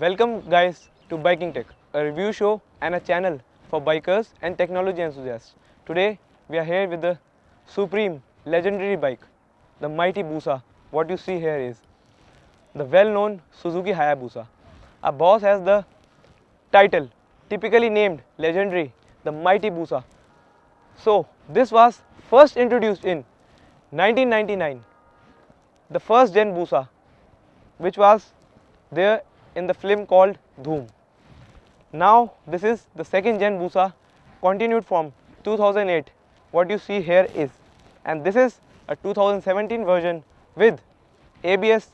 Welcome guys to BikingTech, a review show and a channel for bikers and technology enthusiasts. Today we are here with the supreme legendary bike, the mighty Busa. What you see here is the well-known Suzuki Hayabusa. Our boss has the title, typically named legendary, the mighty Busa. So this was first introduced in 1999, the first gen Busa, which was there in the film called Dhoom. Now this is the second gen Busa, continued from 2008. What you see here is, and this is a 2017 version with ABS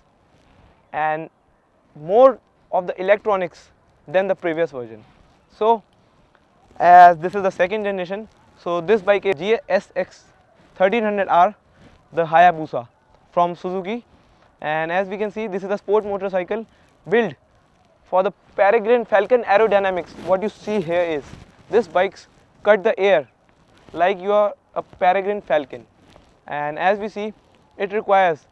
and more of the electronics than the previous version. So as this is the second generation, so this bike is GSX 1300R, the Hayabusa from Suzuki, and as we can see, this is a sport motorcycle built for the Peregrine Falcon aerodynamics. What you see here is this bikes cut the air like you are a Peregrine Falcon, and as we see, it requires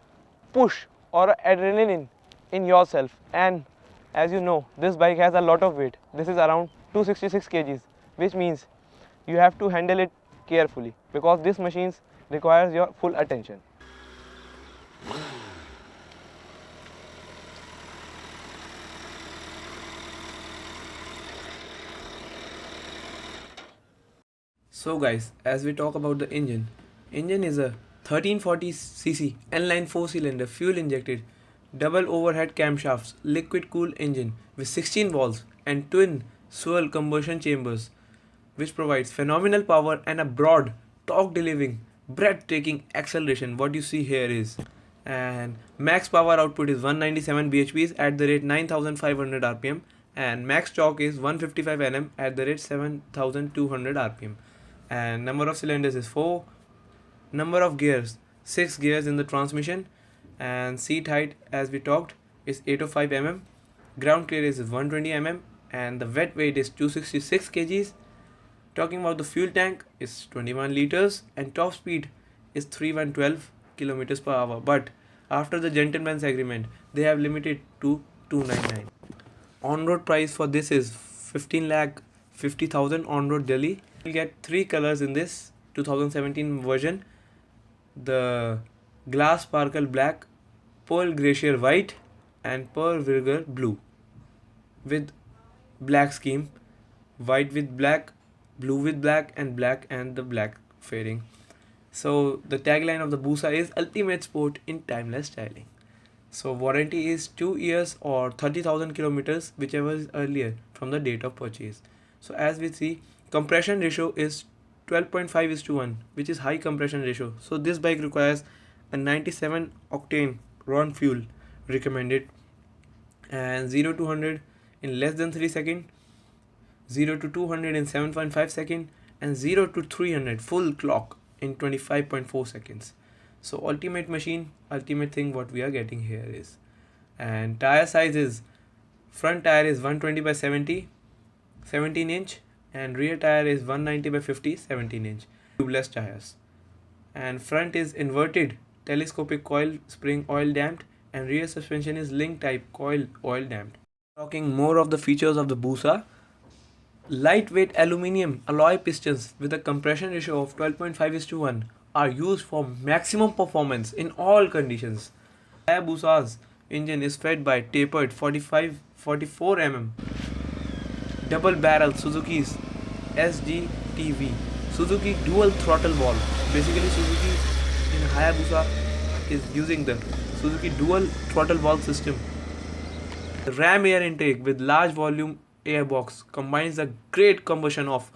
push or adrenaline in yourself. And as you know, this bike has a lot of weight. This is around 266 kgs, which means you have to handle it carefully because this machine requires your full attention. So guys, as we talk about the engine is a 1340cc inline 4-cylinder fuel injected double overhead camshafts liquid cooled engine with 16 valves and twin swirl combustion chambers, which provides phenomenal power and a broad torque delivering breathtaking acceleration. What you see here is, and max power output is 197 bhps at the rate 9500 rpm, and max torque is 155 Nm at the rate 7200 rpm, and number of cylinders is 4, number of gears 6 gears in the transmission, and seat height as we talked is 805 mm, ground clearance is 120 mm, and the wet weight is 266 kgs. Talking about the fuel tank is 21 liters and top speed is 3112 kilometers per hour, but after the gentleman's agreement they have limited to 299. On-road price for this is 15 lakh 50,000 on-road Delhi. You'll get 3 colors in this 2017 version: the glass sparkle black, pearl glacier white, and pearl virgin blue with black scheme, white with black, blue with black, and the black fading. So the tagline of the Busa is ultimate sport in timeless styling. So warranty is 2 years or 30,000 kilometers, whichever is earlier from the date of purchase. So as we see, compression ratio is 12.5:1, which is high compression ratio. So this bike requires a 97 octane raw fuel recommended, and 0 to 100 in less than 3 seconds, 0 to 200 in 7.5 seconds, and 0 to 300 full clock in 25.4 seconds. So ultimate machine, ultimate thing what we are getting here is. And tire size is, front tire is 120 by 70 17 inch, and rear tire is 190 by 50 17 inch tubeless tires, and front is inverted telescopic coil spring oil damped, and rear suspension is link type coil oil damped. Talking more of the features of the Busa, lightweight aluminium alloy pistons with a compression ratio of 12.5:1 are used for maximum performance in all conditions. Hayabusa's engine is fed by tapered 44 mm double barrel Suzuki's SGTV Suzuki dual throttle valve. Basically Suzuki in Hayabusa is using the Suzuki dual throttle valve system. The ram air intake with large volume airbox combines the great combustion of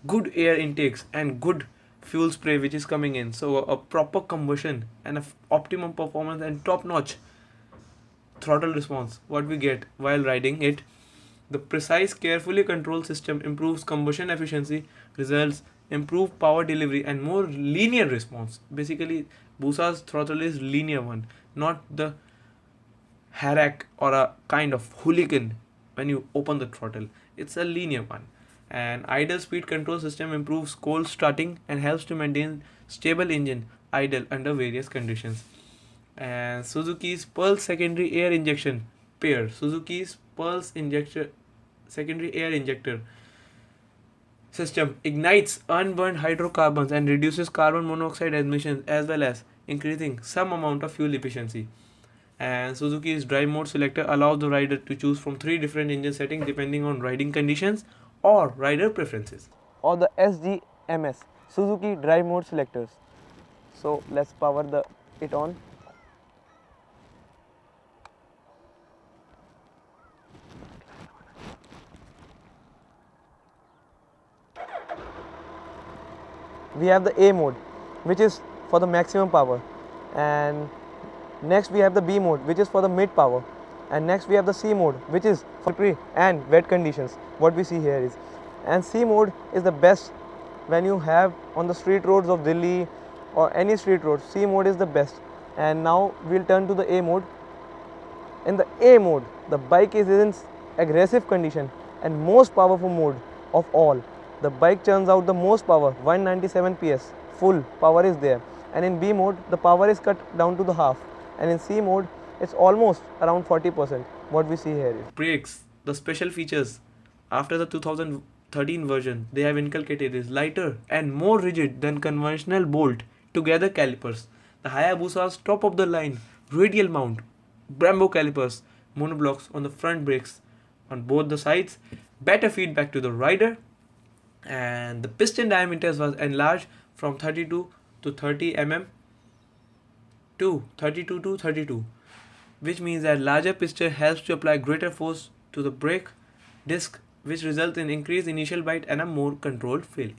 good air intakes and good fuel spray which is coming in. So a proper combustion and a optimum performance and top notch throttle response what we get while riding it. The precise carefully controlled system improves combustion efficiency, results improve power delivery and more linear response. Basically Busa's throttle is linear one, not the harak or a kind of hooligan when you open the throttle. It's a linear one. And idle speed control system improves cold starting and helps to maintain stable engine idle under various conditions. And Suzuki's Pearl secondary air injection pair, Suzuki's pulse injector, secondary air injector system ignites unburned hydrocarbons and reduces carbon monoxide emissions as well as increasing some amount of fuel efficiency. And Suzuki's drive mode selector allows the rider to choose from 3 different engine settings depending on riding conditions or rider preferences. Or the SGMS, Suzuki Drive Mode Selectors. So let's power it on. We have the A mode, which is for the maximum power, and next we have the B mode, which is for the mid power, and next we have the C mode, which is for free and wet conditions. What we see here is, and C mode is the best when you have on the street roads of Delhi or any street road. C mode is the best. And now we'll turn to the A mode. In the A mode, the bike is in aggressive condition and most powerful mode of all. The bike churns out the most power, 197 PS, full power is there. And in B mode, the power is cut down to the half. And in C mode, it's almost around 40%. What we see here is Brakes, the special features after the 2013 version they have inculcated is lighter and more rigid than conventional bolt together calipers. The Hayabusa's top of the line radial mount Brembo calipers, monoblocks on the front brakes on both the sides, better feedback to the rider, and the piston diameters was enlarged from 32 to 30 mm to 32 to 32, which means that larger piston helps to apply greater force to the brake disc, which results in increased initial bite and a more controlled feeling.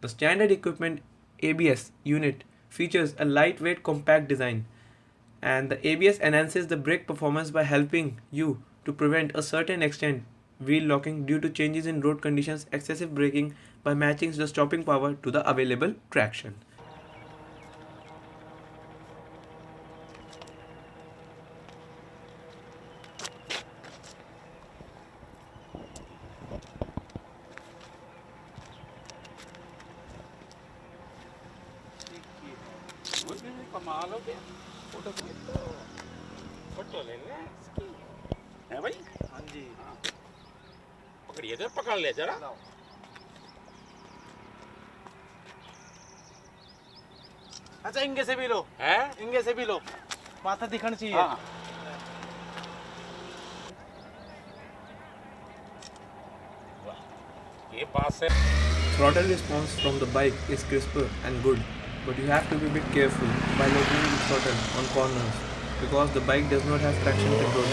The standard equipment ABS unit features a lightweight compact design, and the ABS enhances the brake performance by helping you to prevent a certain extent wheel locking due to changes in road conditions, excessive braking by matching the stopping power to the available traction. कमाल हो गया photo photo लेना है भाई हाँ जी पकड़िए जरा पकड़ ले जरा अच्छा इंगे से भी लो है इंगे से भी लो माथा दिखना चाहिए हाँ। ये पास है Throttle response from the bike is crisper and good, but you have to be a bit careful while opening the throttle on corners because the bike does not have traction control.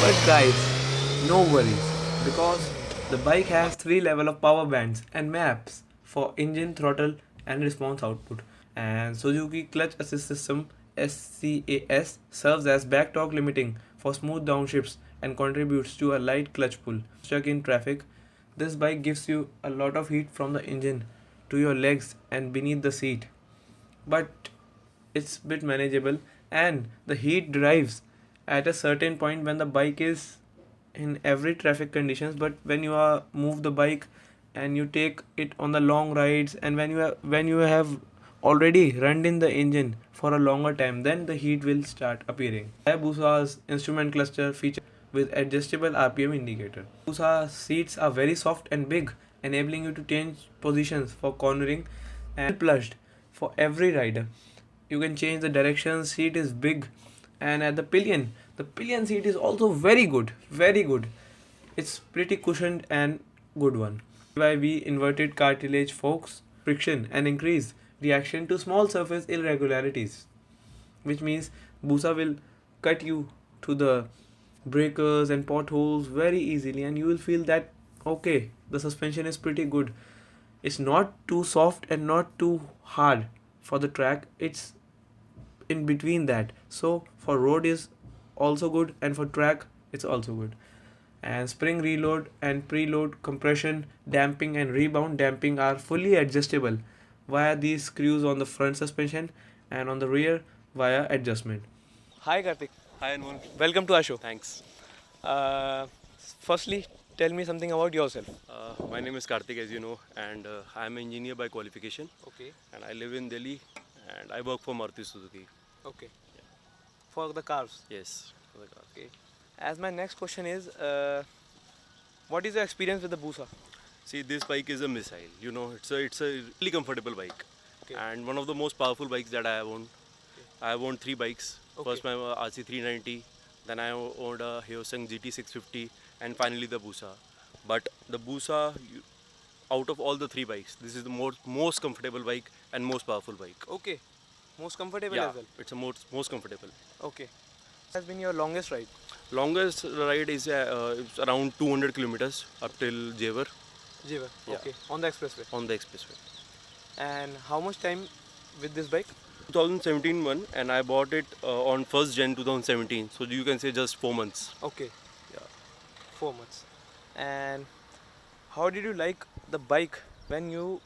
But guys, no worries because the bike has 3 levels of power bands and maps for engine, throttle and response output. And Suzuki Clutch Assist System SCAS serves as back torque limiting for smooth downshifts and contributes to a light clutch pull. Stuck in traffic, this bike gives you a lot of heat from the engine to your legs and beneath the seat, but it's a bit manageable, and the heat drives at a certain point when the bike is in every traffic conditions. But when you are move the bike and you take it on the long rides, and when you have already run in the engine for a longer time, then the heat will start appearing. Hayabusa's instrument cluster feature with adjustable RPM indicator. Hayabusa seats are very soft and big, enabling you to change positions for cornering and plushed for every rider. You can change the direction, seat is big, and at the pillion seat is also very good, very good. It's pretty cushioned and good one. YV inverted cartilage forks, friction and increase reaction to small surface irregularities, which means Busa will cut you to the breakers and potholes very easily, and you will feel that okay, the suspension is pretty good. It's not too soft and not too hard for the track, it's in between that. So for road is also good, and for track it's also good. And spring reload and preload compression damping and rebound damping are fully adjustable via these screws on the front suspension and on the rear via adjustment. Hi Karthik, Hi Anmol. welcome to our show. Thanks. Firstly, tell me something about yourself. My name is Karthik, as you know, and I am an engineer by qualification. Okay, And I live in Delhi, and I work for Maruti Suzuki. okay. For the cars. Yes, for the car. Okay. As my next question is, what is your experience with the Busa? See, this bike is a missile. You know, it's a really comfortable bike, Okay. and one of the most powerful bikes that I have owned. I have owned 3 bikes. Okay. First, my RC 390. Then I owned a Hyosung GT 650, and finally the Busa. But the Busa, out of all the 3 bikes, this is the most comfortable bike and most powerful bike. Okay. Most comfortable Yeah, as well. it's a most comfortable. Okay. Has been your longest ride? Longest ride is it's around 200 kilometers up till Jevar Jeevan. Yeah. Okay. On the expressway. on the expressway. And how much time with this bike? 2017 one, and I bought it on 1st Jan 2017. So you can say just 4 months. Okay. Yeah. 4 months. And how did you like the bike when you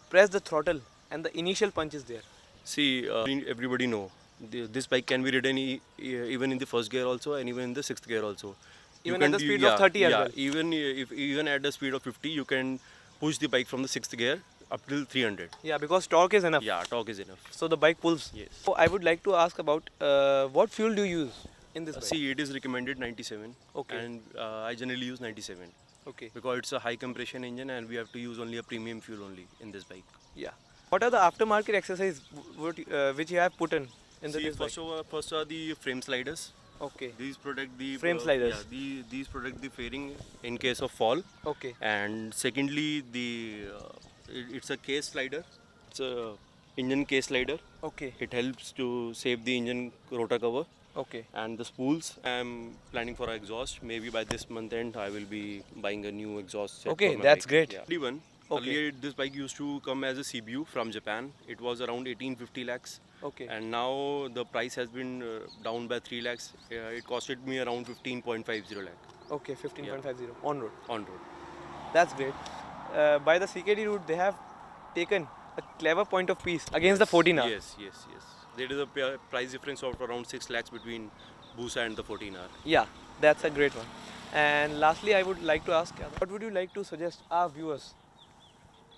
press the throttle and the initial punch is there? See, everybody know this bike can be ridden even in the first gear also, and even in the 6th gear also. Even at the speed of 30 as yeah. well? Even at the speed of 50, you can push the bike from the 6th gear up till 300. Yeah, because torque is enough. Yeah, torque is enough. So the bike pulls. Yes. So I would like to ask about what fuel do you use in this bike? See, it is recommended 97, Okay. and I generally use 97 Okay. because it's a high compression engine, and we have to use only a premium fuel only in this bike. Yeah. What are the aftermarket accessories which you have put in the See, this bike? first are the frame sliders. Okay. These protect the Frame sliders. Yeah, these protect the fairing in case of fall. Okay. And secondly, it's a case slider. It's a engine case slider. Okay. It helps to save the engine rotor cover. Okay. And the spools, I'm planning for an exhaust. Maybe by this month end, I will be buying a new exhaust set. Okay, for my that's bike. great. Yeah. One. Okay. Earlier, this bike used to come as a CBU from Japan. It was around 1850 lakhs. Okay. And now the price has been down by 3 lakhs. It costed me around 15.50 lakh Okay. 15.50 on road. on road. That's great. By the CKD route, they have taken a clever point of peace against the 14R. Yes. There is a price difference of around 6 lakhs between Busa and the 14R. Yeah, that's a great one. And lastly, I would like to ask, what would you like to suggest our viewers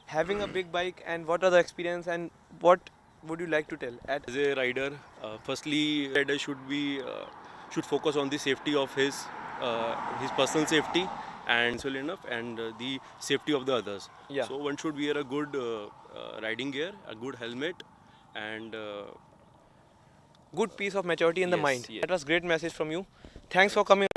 having a big bike, and what are the experience, and what would you like to tell? As a rider, firstly, rider should focus on the safety of his personal safety and well enough, and the safety of the others. Yeah. So one should wear a good riding gear, a good helmet, and Good piece of maturity in the Yes, mind. yes. That was great message from you. Thanks for coming.